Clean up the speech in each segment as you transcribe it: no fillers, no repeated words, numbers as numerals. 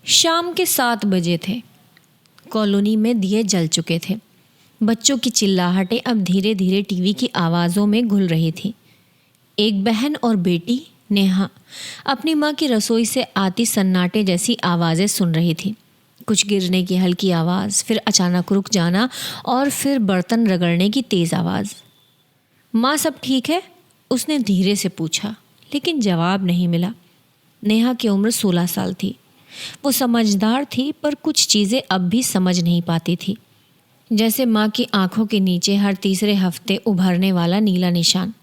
शाम के 7 बजे थे। कॉलोनी में दिए जल चुके थे। बच्चों की चिल्लाहटें अब धीरे धीरे टीवी की आवाज़ों में घुल रही थी। एक बहन और बेटी नेहा अपनी माँ की रसोई से आती सन्नाटे जैसी आवाज़ें सुन रही थी। कुछ गिरने की हल्की आवाज़, फिर अचानक रुक जाना और फिर बर्तन रगड़ने की तेज़ आवाज़। माँ सब ठीक है? उसने धीरे से पूछा, लेकिन जवाब नहीं मिला। नेहा की उम्र 16 साल थी। वो समझदार थी, पर कुछ चीज़ें अब भी समझ नहीं पाती थी, जैसे माँ की आंखों के नीचे हर तीसरे हफ्ते उभरने वाला नीला निशान,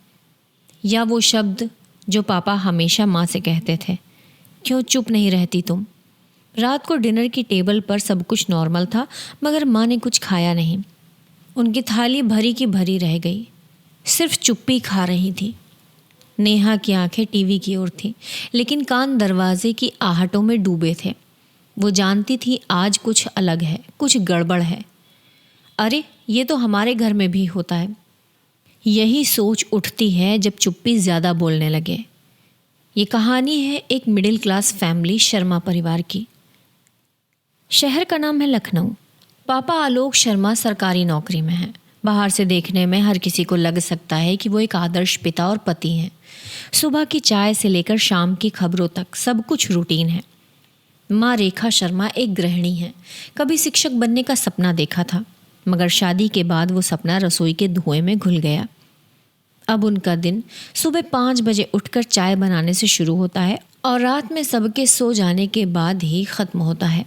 या वो शब्द जो पापा हमेशा माँ से कहते थे, क्यों चुप नहीं रहती तुम। रात को डिनर की टेबल पर सब कुछ नॉर्मल था, मगर माँ ने कुछ खाया नहीं। उनकी थाली भरी की भरी रह गई, सिर्फ चुप्पी खा रही थी। नेहा की आंखें टीवी की ओर थीं, लेकिन कान दरवाजे की आहटों में डूबे थे। वो जानती थी आज कुछ अलग है, कुछ गड़बड़ है। अरे, ये तो हमारे घर में भी होता है। यही सोच उठती है जब चुप्पी ज़्यादा बोलने लगे। ये कहानी है एक मिडिल क्लास फैमिली शर्मा परिवार की। शहर का नाम है लखनऊ। पापा आलोक शर्मा सरकारी नौकरी में हैं। बाहर से देखने में हर किसी को लग सकता है कि वो एक आदर्श पिता और पति हैं। सुबह की चाय से लेकर शाम की खबरों तक सब कुछ रूटीन है। माँ रेखा शर्मा एक गृहिणी हैं। कभी शिक्षक बनने का सपना देखा था, मगर शादी के बाद वो सपना रसोई के धुएं में घुल गया। अब उनका दिन सुबह 5 बजे उठकर चाय बनाने से शुरू होता है और रात में सबके सो जाने के बाद ही ख़त्म होता है।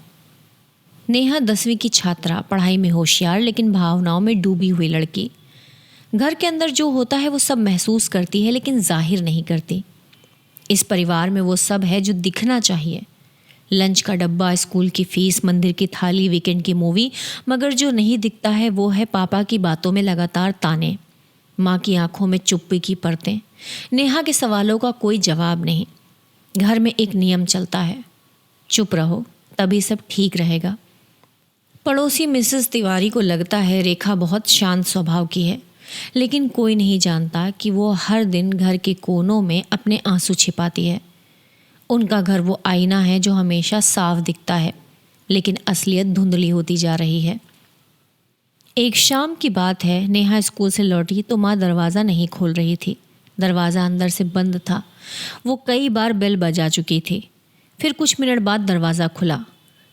नेहा 10वीं की छात्रा, पढ़ाई में होशियार लेकिन भावनाओं में डूबी हुई लड़की। घर के अंदर जो होता है वो सब महसूस करती है, लेकिन जाहिर नहीं करती। इस परिवार में वो सब है जो दिखना चाहिए। लंच का डब्बा, स्कूल की फीस, मंदिर की थाली, वीकेंड की मूवी, मगर जो नहीं दिखता है वो है पापा की बातों में लगातार ताने, माँ की आंखों में चुप्पी की परतें, नेहा के सवालों का कोई जवाब नहीं। घर में एक नियम चलता है, चुप रहो तभी सब ठीक रहेगा। पड़ोसी मिसेस तिवारी को लगता है रेखा बहुत शांत स्वभाव की है, लेकिन कोई नहीं जानता कि वो हर दिन घर के कोनों में अपने आंसू छिपाती है। उनका घर वो आईना है जो हमेशा साफ दिखता है, लेकिन असलियत धुंधली होती जा रही है। एक शाम की बात है, नेहा स्कूल से लौटी तो माँ दरवाज़ा नहीं खोल रही थी। दरवाज़ा अंदर से बंद था। वो कई बार बेल बजा चुकी थी। फिर कुछ मिनट बाद दरवाज़ा खुला।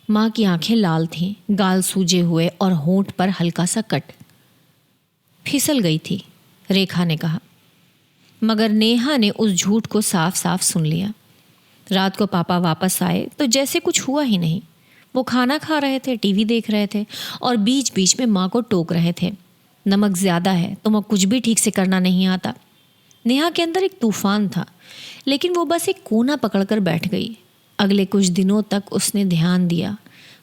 माँ की आंखें लाल थीं, गाल सूजे हुए और होंठ पर हल्का सा कट। फिसल गई थी, रेखा ने कहा, मगर नेहा ने उस झूठ को साफ साफ सुन लिया। रात को पापा वापस आए तो जैसे कुछ हुआ ही नहीं। वो खाना खा रहे थे, टीवी देख रहे थे और बीच बीच में माँ को टोक रहे थे, नमक ज़्यादा है, तुम्हें कुछ भी ठीक से करना नहीं आता। नेहा के अंदर एक तूफान था, लेकिन वो बस एक कोना पकड़कर बैठ गई। अगले कुछ दिनों तक उसने ध्यान दिया।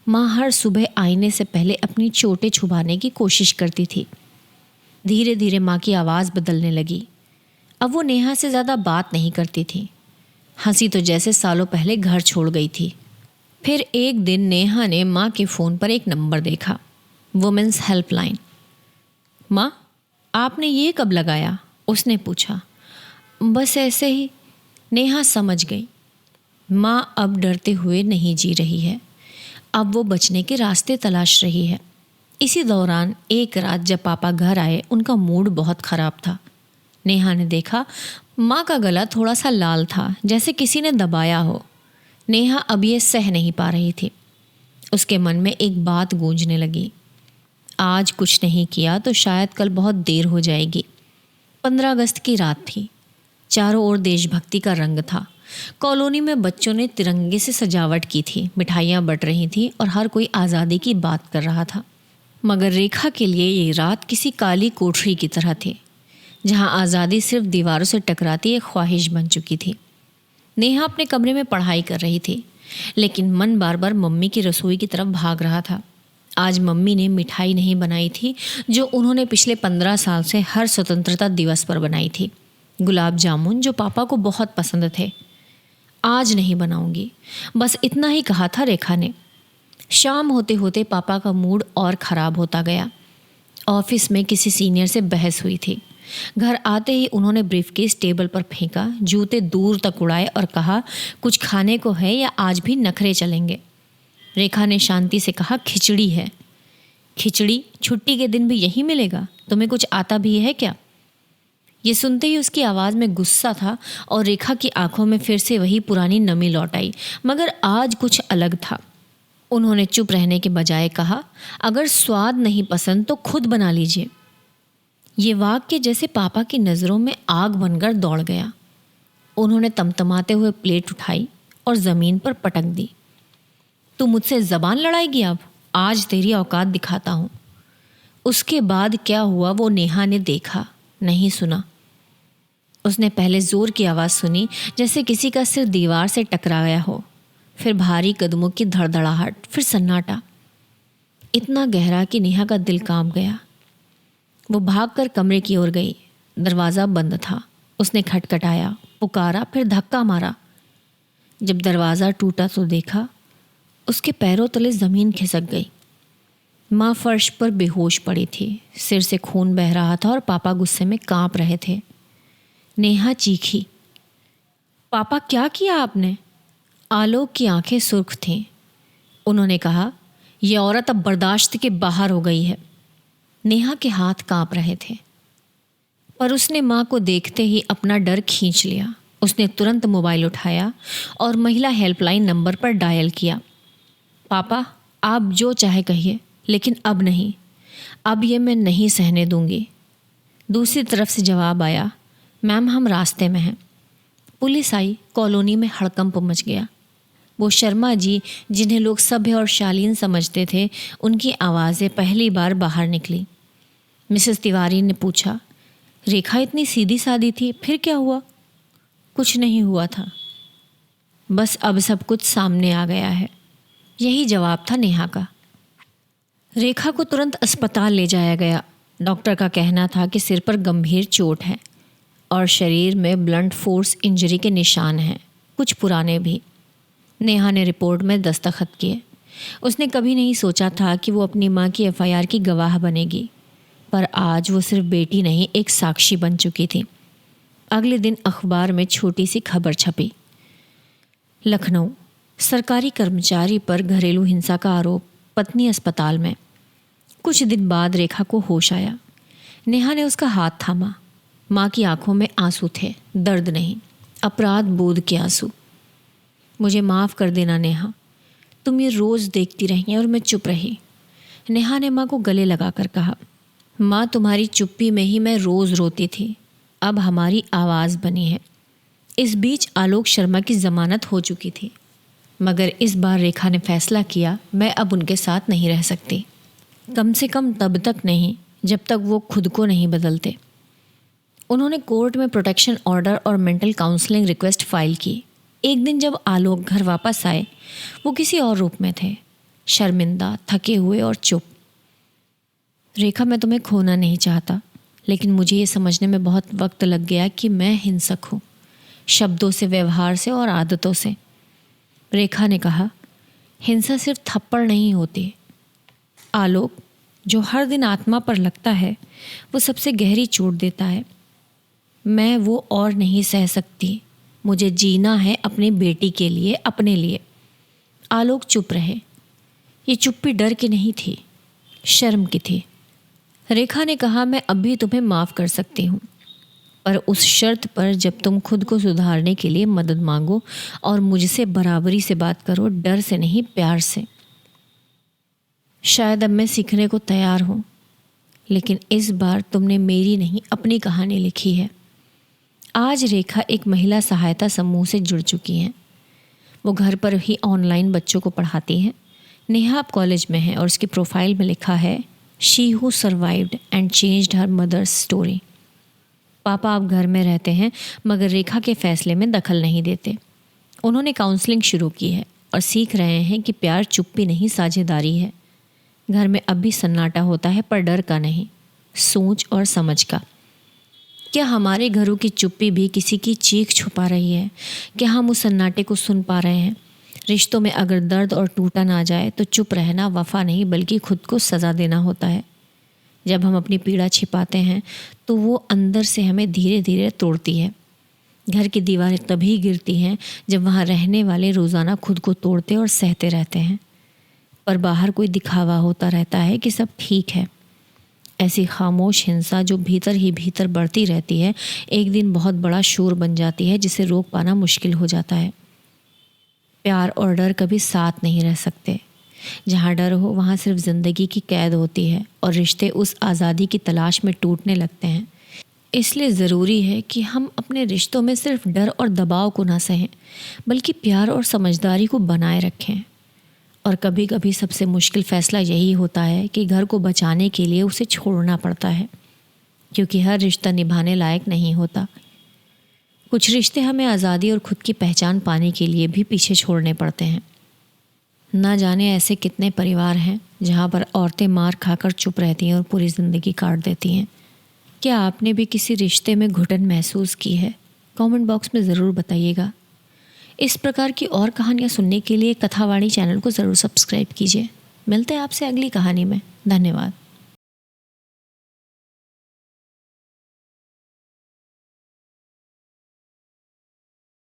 माँ हर सुबह आईने से पहले अपनी चोटें छुपाने की कोशिश करती थी। धीरे धीरे माँ की आवाज़ बदलने लगी। अब वो नेहा से ज़्यादा बात नहीं करती थी। हंसी तो जैसे सालों पहले घर छोड़ गई थी। फिर एक दिन नेहा ने माँ के फ़ोन पर एक नंबर देखा, वुमेन्स हेल्पलाइन। माँ, आपने ये कब लगाया? उसने पूछा। बस ऐसे ही, नेहा समझ गई। माँ अब डरते हुए नहीं जी रही है, अब वो बचने के रास्ते तलाश रही है। इसी दौरान एक रात जब पापा घर आए, उनका मूड बहुत ख़राब था। नेहा ने देखा माँ का गला थोड़ा सा लाल था, जैसे किसी ने दबाया हो। नेहा अब ये सह नहीं पा रही थी। उसके मन में एक बात गूंजने लगी, आज कुछ नहीं किया तो शायद कल बहुत देर हो जाएगी। 15 अगस्त की रात थी। चारों ओर देशभक्ति का रंग था। कॉलोनी में बच्चों ने तिरंगे से सजावट की थी, मिठाइयाँ बंट रही थी और हर कोई आज़ादी की बात कर रहा था। मगर रेखा के लिए ये रात किसी काली कोठरी की तरह थी, जहाँ आज़ादी सिर्फ दीवारों से टकराती एक ख्वाहिश बन चुकी थी। नेहा अपने कमरे में पढ़ाई कर रही थी, लेकिन मन बार बार मम्मी की रसोई की तरफ भाग रहा था। आज मम्मी ने मिठाई नहीं बनाई थी जो उन्होंने पिछले 15 साल से हर स्वतंत्रता दिवस पर बनाई थी। गुलाब जामुन जो पापा को बहुत पसंद थे। आज नहीं बनाऊंगी, बस इतना ही कहा था रेखा ने। शाम होते होते पापा का मूड और ख़राब होता गया। ऑफिस में किसी सीनियर से बहस हुई थी। घर आते ही उन्होंने ब्रीफकेस टेबल पर फेंका, जूते दूर तक उड़ाए और कहा, कुछ खाने को है या आज भी नखरे चलेंगे? रेखा ने शांति से कहा, खिचड़ी है। खिचड़ी? छुट्टी के दिन भी यही मिलेगा? तुम्हें कुछ आता भी है क्या? ये सुनते ही उसकी आवाज़ में गुस्सा था और रेखा की आंखों में फिर से वही पुरानी नमी लौट आई, मगर आज कुछ अलग था। उन्होंने चुप रहने के बजाय कहा, अगर स्वाद नहीं पसंद तो खुद बना लीजिए। ये वाक्य जैसे पापा की नज़रों में आग बनकर दौड़ गया। उन्होंने तमतमाते हुए प्लेट उठाई और ज़मीन पर पटक दी। तू मुझसे ज़बान लड़ाएगी अब? आज तेरी औकात दिखाता हूँ। उसके बाद क्या हुआ वो नेहा ने देखा नहीं, सुना। उसने पहले ज़ोर की आवाज़ सुनी जैसे किसी का सिर दीवार से टकराया हो, फिर भारी कदमों की धड़धड़ाहट, फिर सन्नाटा, इतना गहरा कि नेहा का दिल कांप गया। वो भागकर कमरे की ओर गई। दरवाज़ा बंद था। उसने खटखटाया, पुकारा, फिर धक्का मारा। जब दरवाज़ा टूटा तो देखा उसके पैरों तले ज़मीन खिसक गई। माँ फर्श पर बेहोश पड़ी थी, सिर से खून बह रहा था और पापा गुस्से में कांप रहे थे। नेहा चीखी, पापा क्या किया आपने? आलोक की आंखें सुर्ख थीं। उन्होंने कहा, यह औरत अब बर्दाश्त के बाहर हो गई है। नेहा के हाथ कांप रहे थे, पर उसने माँ को देखते ही अपना डर खींच लिया। उसने तुरंत मोबाइल उठाया और महिला हेल्पलाइन नंबर पर डायल किया। पापा, आप जो चाहे कहिए, लेकिन अब नहीं। अब ये मैं नहीं सहने दूंगी। दूसरी तरफ से जवाब आया, मैम हम रास्ते में हैं। पुलिस आई। कॉलोनी में हड़कंप मच गया। वो शर्मा जी, जिन्हें लोग सभ्य और शालीन समझते थे, उनकी आवाज़ें पहली बार बाहर निकली। मिसेस तिवारी ने पूछा, रेखा इतनी सीधी सादी थी, फिर क्या हुआ? कुछ नहीं हुआ था, बस अब सब कुछ सामने आ गया है। यही जवाब था नेहा का। रेखा को तुरंत अस्पताल ले जाया गया। डॉक्टर का कहना था कि सिर पर गंभीर चोट है और शरीर में ब्लंट फोर्स इंजरी के निशान हैं, कुछ पुराने भी। नेहा ने रिपोर्ट में दस्तखत किए। उसने कभी नहीं सोचा था कि वो अपनी माँ की एफआईआर की गवाह बनेगी, पर आज वो सिर्फ बेटी नहीं, एक साक्षी बन चुकी थी। अगले दिन अखबार में छोटी सी खबर छपी, लखनऊ, सरकारी कर्मचारी पर घरेलू हिंसा का आरोप, पत्नी अस्पताल में। कुछ दिन बाद रेखा को होश आया। नेहा ने उसका हाथ थामा। माँ की आंखों में आंसू थे, दर्द नहीं, अपराध बोध के आंसू। मुझे माफ़ कर देना नेहा, तुम ये रोज़ देखती रही और मैं चुप रही। नेहा ने माँ को गले लगाकर कहा, माँ तुम्हारी चुप्पी में ही मैं रोज़ रोती थी, अब हमारी आवाज़ बनी है। इस बीच आलोक शर्मा की ज़मानत हो चुकी थी, मगर इस बार रेखा ने फैसला किया, मैं अब उनके साथ नहीं रह सकती। कम से कम तब तक नहीं जब तक वो खुद को नहीं बदलते। उन्होंने कोर्ट में प्रोटेक्शन ऑर्डर और मेंटल काउंसलिंग रिक्वेस्ट फाइल की। एक दिन जब आलोक घर वापस आए, वो किसी और रूप में थे, शर्मिंदा, थके हुए और चुप। रेखा, मैं तुम्हें खोना नहीं चाहता, लेकिन मुझे ये समझने में बहुत वक्त लग गया कि मैं हिंसक हूँ, शब्दों से, व्यवहार से और आदतों से। रेखा ने कहा, हिंसा सिर्फ थप्पड़ नहीं होती आलोक, जो हर दिन आत्मा पर लगता है वो सबसे गहरी चोट देता है। मैं वो और नहीं सह सकती, मुझे जीना है अपनी बेटी के लिए, अपने लिए। आलोक चुप रहे। ये चुप्पी डर की नहीं थी, शर्म की थी। रेखा ने कहा, मैं अभी तुम्हें माफ़ कर सकती हूँ, पर उस शर्त पर जब तुम खुद को सुधारने के लिए मदद मांगो और मुझसे बराबरी से बात करो, डर से नहीं, प्यार से। शायद अब मैं सीखने को तैयार हूँ, लेकिन इस बार तुमने मेरी नहीं, अपनी कहानी लिखी है। आज रेखा एक महिला सहायता समूह से जुड़ चुकी हैं। वो घर पर ही ऑनलाइन बच्चों को पढ़ाती हैं। नेहा अब कॉलेज में है और उसकी प्रोफाइल में लिखा है, she who survived and changed her mother's story. पापा अब घर में रहते हैं, मगर रेखा के फैसले में दखल नहीं देते। उन्होंने काउंसलिंग शुरू की है और सीख रहे हैं कि प्यार चुप्पी नहीं, साझेदारी है। घर में अब भी सन्नाटा होता है, पर डर का नहीं, सोच और समझ का। क्या हमारे घरों की चुप्पी भी किसी की चीख छुपा रही है? क्या हम उस सन्नाटे को सुन पा रहे हैं? रिश्तों में अगर दर्द और टूटा ना जाए तो चुप रहना वफा नहीं, बल्कि खुद को सज़ा देना होता है। जब हम अपनी पीड़ा छिपाते हैं तो वो अंदर से हमें धीरे धीरे तोड़ती है। घर की दीवारें तभी गिरती हैं जब वहाँ रहने वाले रोज़ाना खुद को तोड़ते और सहते रहते हैं। पर बाहर कोई दिखावा होता रहता है कि सब ठीक है। ऐसी खामोश हिंसा जो भीतर ही भीतर बढ़ती रहती है, एक दिन बहुत बड़ा शोर बन जाती है जिसे रोक पाना मुश्किल हो जाता है। प्यार और डर कभी साथ नहीं रह सकते। जहाँ डर हो वहाँ सिर्फ ज़िंदगी की कैद होती है और रिश्ते उस आज़ादी की तलाश में टूटने लगते हैं। इसलिए ज़रूरी है कि हम अपने रिश्तों में सिर्फ डर और दबाव को ना सहें, बल्कि प्यार और समझदारी को बनाए रखें। और कभी कभी सबसे मुश्किल फ़ैसला यही होता है कि घर को बचाने के लिए उसे छोड़ना पड़ता है, क्योंकि हर रिश्ता निभाने लायक नहीं होता। कुछ रिश्ते हमें आज़ादी और खुद की पहचान पाने के लिए भी पीछे छोड़ने पड़ते हैं। ना जाने ऐसे कितने परिवार हैं जहाँ पर औरतें मार खाकर चुप रहती हैं और पूरी ज़िंदगी काट देती हैं। क्या आपने भी किसी रिश्ते में घुटन महसूस की है? कमेंट बॉक्स में ज़रूर बताइएगा। इस प्रकार की और कहानियाँ सुनने के लिए कथावाणी चैनल को ज़रूर सब्सक्राइब कीजिए। मिलते हैं आपसे अगली कहानी में। धन्यवाद।